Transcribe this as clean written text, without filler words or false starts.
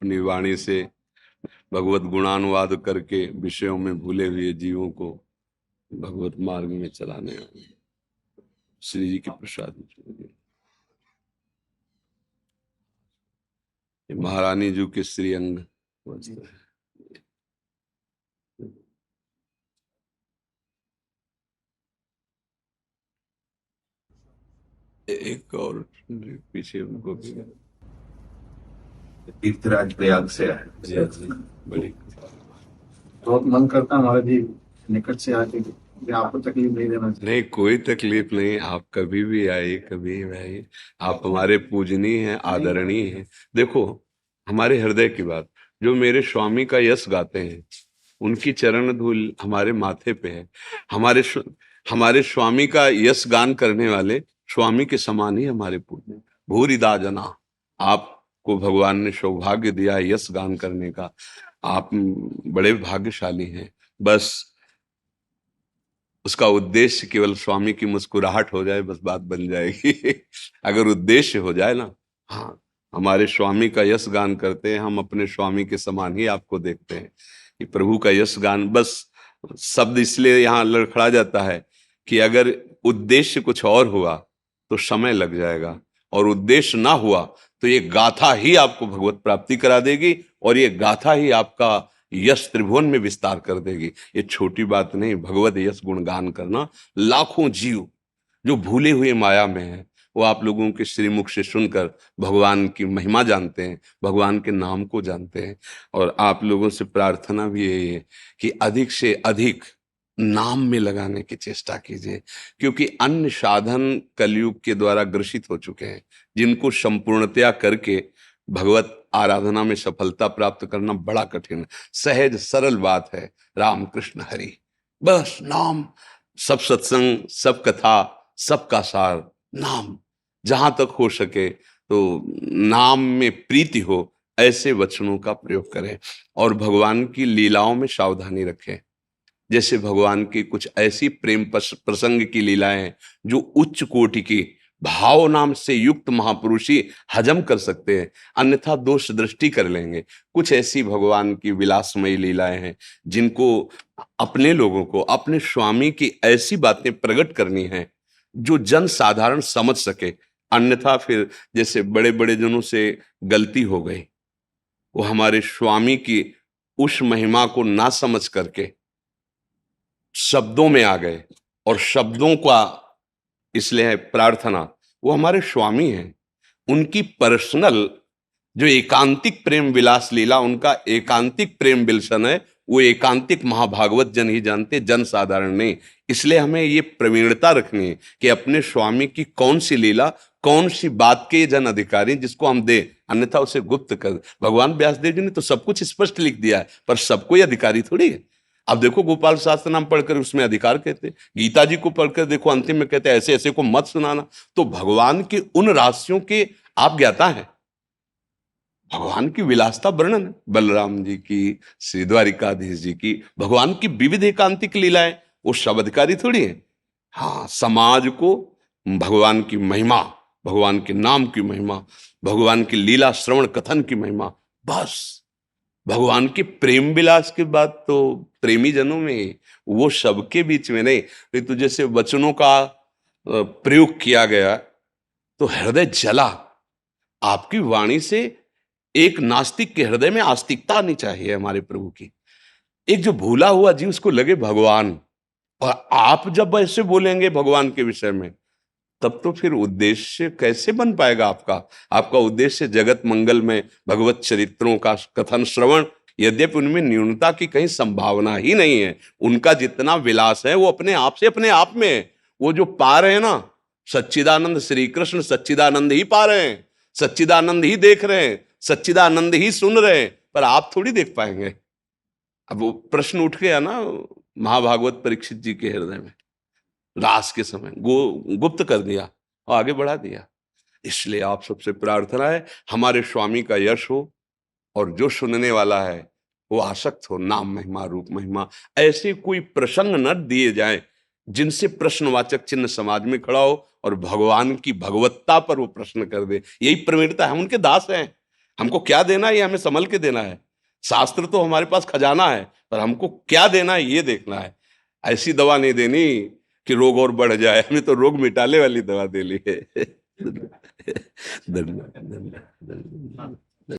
अपनी वाणी से भगवत गुणानुवाद करके विषयों में भूले हुए जीवों को भगवत मार्ग में चलाने वाले श्री जी के प्रसाद। महारानी जी के श्रीअंग वस्त्र है। एक और पीछे उनको भी तीर्थराज प्रयाग से आए। जी जी बड़ी बहुत मन करता हमारा जी निकट से आके कि आपको तकलीफ नहीं देना चाहिए। नहीं, कोई तकलीफ नहीं। आप कभी भी आइए, कभी भी आइए। आप हमारे पूजनीय हैं, आदरणीय हैं। देखो, हमारे हृदय की बात, जो मेरे स्वामी का यश गाते हैं उनकी चरण धूल हमारे माथे पे है। हमारे स्वामी का यश गान करने वाले स्वामी के समान ही हमारे पूज्य भूरिदा जना। आपको भगवान ने सौभाग्य दिया है यश गान करने का। आप बड़े भाग्यशाली हैं। बस उसका उद्देश्य केवल स्वामी की मुस्कुराहट हो जाए, बस बात बन जाएगी। अगर उद्देश्य हो जाए ना, हाँ, हमारे स्वामी का यश गान करते हैं, हम अपने स्वामी के समान ही आपको देखते हैं कि प्रभु का यश गान। बस शब्द इसलिए यहाँ लड़खड़ा जाता है कि अगर उद्देश्य कुछ और हुआ तो समय लग जाएगा, और उद्देश्य ना हुआ तो ये गाथा ही आपको भगवत प्राप्ति करा देगी, और ये गाथा ही आपका यश त्रिभुवन में विस्तार कर देगी। ये छोटी बात नहीं, भगवत यश गुणगान करना। लाखों जीव जो भूले हुए माया में हैं, वो आप लोगों के श्रीमुख से सुनकर भगवान की महिमा जानते हैं, भगवान के नाम को जानते हैं। और आप लोगों से प्रार्थना भी यही है कि अधिक से अधिक नाम में लगाने की चेष्टा कीजिए, क्योंकि अन्य साधन कलयुग के द्वारा ग्रसित हो चुके हैं, जिनको संपूर्णतया करके भगवत आराधना में सफलता प्राप्त करना बड़ा कठिन है। सहज सरल बात है, राम कृष्ण हरि, बस नाम। सब सत्संग, सब कथा, सबका सार नाम। जहां तक हो सके तो नाम में प्रीति हो, ऐसे वचनों का प्रयोग करें, और भगवान की लीलाओं में सावधानी रखें। जैसे भगवान की कुछ ऐसी प्रेम प्रसंग की लीलाएं जो उच्च कोटि की भाव नाम से युक्त महापुरुष ही हजम कर सकते हैं, अन्यथा दोष दृष्टि कर लेंगे। कुछ ऐसी भगवान की विलासमयी लीलाएं हैं जिनको अपने लोगों को अपने स्वामी की ऐसी बातें प्रकट करनी है जो जन साधारण समझ सके। अन्यथा फिर जैसे बड़े बड़े जनों से गलती हो गई, वो हमारे स्वामी की उस महिमा को ना समझ करके शब्दों में आ गए, और शब्दों का इसलिए है प्रार्थना, वो हमारे स्वामी हैं। उनकी पर्सनल जो एकांतिक प्रेम विलास लीला, उनका एकांतिक प्रेम विलसन है, वो एकांतिक महाभागवत जन ही जानते, जन साधारण नहीं। इसलिए हमें ये प्रवीणता रखनी है कि अपने स्वामी की कौन सी लीला, कौन सी बात के जन अधिकारी जिसको हम दे, अन्यथा उसे गुप्त कर। भगवान व्यासदेव जी ने तो सब कुछ स्पष्ट लिख दिया है, पर सबको ये अधिकारी थोड़ी है। अब देखो, गोपाल शास्त्र नाम पढ़कर उसमें अधिकार कहते, गीता जी को पढ़कर देखो अंतिम में कहते ऐसे ऐसे को मत सुनाना। तो भगवान के उन रहस्यों के आप ज्ञाता है, भगवान की विलासता वर्णन है, बलराम जी की, श्री द्वारिकाधीश जी की, भगवान की विविध एकांतिक लीलाएं, वो सब अधिकारी थोड़ी है। हाँ, समाज को भगवान की महिमा, भगवान के नाम की महिमा, भगवान की लीला श्रवण कथन की महिमा, बस भगवान के प्रेम विलास की बात तो प्रेमी जनों में ही, वो सबके बीच में नहीं। तो जैसे वचनों का प्रयोग किया गया तो हृदय जला। आपकी वाणी से एक नास्तिक के हृदय में आस्तिकता आनी चाहिए हमारे प्रभु की। एक जो भूला हुआ जीव उसको लगे भगवान, और आप जब ऐसे बोलेंगे भगवान के विषय में, तब तो फिर उद्देश्य कैसे बन पाएगा आपका। आपका उद्देश्य जगत मंगल में भगवत चरित्रों का कथन श्रवण, यद्यपि उनमें न्यूनता की कहीं संभावना ही नहीं है। उनका जितना विलास है वो अपने आप से अपने आप में है। वो जो पा रहे हैं ना, सच्चिदानंद श्री कृष्ण सच्चिदानंद ही पा रहे हैं, सच्चिदानंद ही देख रहे हैं, सच्चिदानंद ही सुन रहे हैं, पर आप थोड़ी देख पाएंगे। अब वो प्रश्न उठ गया ना महाभागवत परीक्षित जी के हृदय में, रास के समय गुप्त कर दिया और आगे बढ़ा दिया। इसलिए आप सबसे प्रार्थना है हमारे स्वामी का यश हो, और जो सुनने वाला है वो आसक्त हो नाम महिमा रूप महिमा। ऐसे कोई प्रसंग न दिए जाएं जिनसे प्रश्नवाचक चिन्ह समाज में खड़ा हो, और भगवान की भगवत्ता पर वो प्रश्न कर दे। यही प्रवीणता है, हम उनके दास हैं। हमको क्या देना है ये हमें संभल के देना है। शास्त्र तो हमारे पास खजाना है, पर हमको क्या देना है ये देखना है। ऐसी दवा नहीं देनी कि रोग और बढ़ जाए, हमें तो रोग मिटाने वाली दवा दे ली है। धन्यवाद, धन्यवाद, धन्यवाद।